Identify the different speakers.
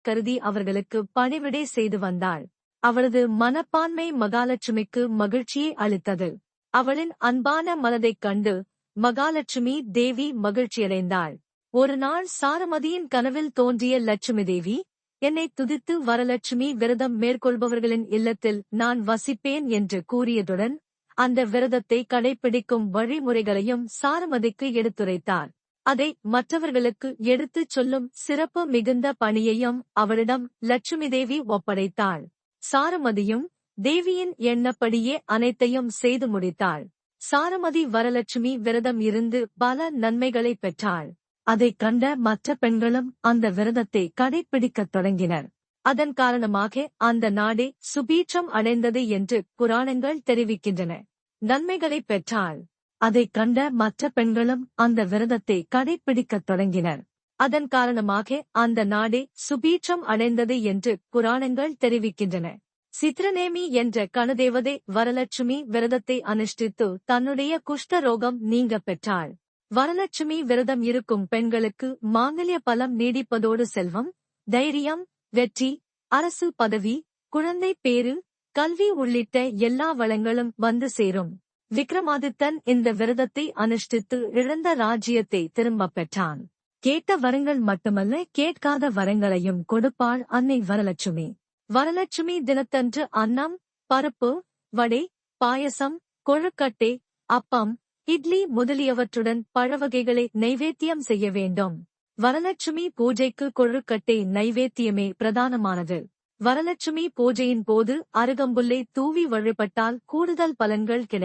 Speaker 1: கருதி அவர்களுக்கு பணிவிடை செய்து வந்தாள். அவளது மனப்பான்மை மகாலட்சுமிக்கு மகிழ்ச்சியை அளித்தது. அவளின் அன்பான மனதைக் கண்டு மகாலட்சுமி தேவி மகிழ்ச்சியடைந்தாள். ஒரு நாள் சாருமதியின் கனவில் தோன்றிய லட்சுமி தேவி, என்னை துதித்து வரலட்சுமி விரதம் மேற்கொள்பவர்களின் இல்லத்தில் நான் வசிப்பேன் என்று கூறியதுடன் அந்த விரதத்தை கடைப்பிடிக்கும் வழிமுறைகளையும் சாருமதிக்கு எடுத்துரைத்தார். அதை மற்றவர்களுக்கு எடுத்துச் சொல்லும் சிறப்பு மிகுந்த பணியையும் அவளிடம் லட்சுமி தேவி ஒப்படைத்தாள். சாருமதியும் தேவியின் எண்ணப்படியே அனைத்தையும் செய்து முடித்தாள். சாருமதி வரலட்சுமி விரதம் இருந்து பல நன்மைகளை பெற்றாள். அதைக் கண்ட மற்ற பெண்களும் அந்த விரதத்தை கடைப்பிடிக்கத் தொடங்கினர். அதன் காரணமாக அந்த நாடே சுபீட்சம் அடைந்தது என்று புராணங்கள் தெரிவிக்கின்றன. நன்மைகளை பெற்றாள். அதைக் கண்ட மற்ற பெண்களும் அந்த விரதத்தை கடைப்பிடிக்கத் தொடங்கினர். அதன் காரணமாக அந்த நாடே சுபீட்சம் அடைந்தது என்று புராணங்கள் தெரிவிக்கின்றன. சித்ரநேமி என்ற கணதேவதை வரலட்சுமி விரதத்தை அனுஷ்டித்து தன்னுடைய குஷ்டரோகம் நீங்க பெற்றாள். வரலட்சுமி விரதம் இருக்கும் பெண்களுக்கு மாங்கல்ய பலம் நீடிப்பதோடு செல்வம், தைரியம், வெற்றி, அரசு பதவி, குழந்தை பேறு, கல்வி உள்ளிட்ட எல்லா வளங்களும் வந்து சேரும். விக்ரமாதித்தன் இந்த விரதத்தை அனுஷ்டித்து இழந்த ராஜ்யத்தை திரும்பப் பெற்றான். கேட்ட வரங்கள் மட்டுமல்ல, கேட்காத வரங்களையும் கொடுப்பாள் அன்னை வரலட்சுமி. வரலட்சுமி தினத்தன்று அன்னம், பருப்பு, வடை, பாயசம், கொழுக்கட்டை, அப்பம், இட்லி முதலியவற்றுடன் பழவகைகளை நைவேத்தியம் செய்ய வேண்டும். வரலட்சுமி பூஜைக்கு கொழுக்கட்டை நைவேத்தியமே பிரதானமானது. வரலட்சுமி பூஜையின் போது அருகம்புல்லை தூவி வழிபட்டால் கூடுதல் பலன்கள் கிடைக்கும்.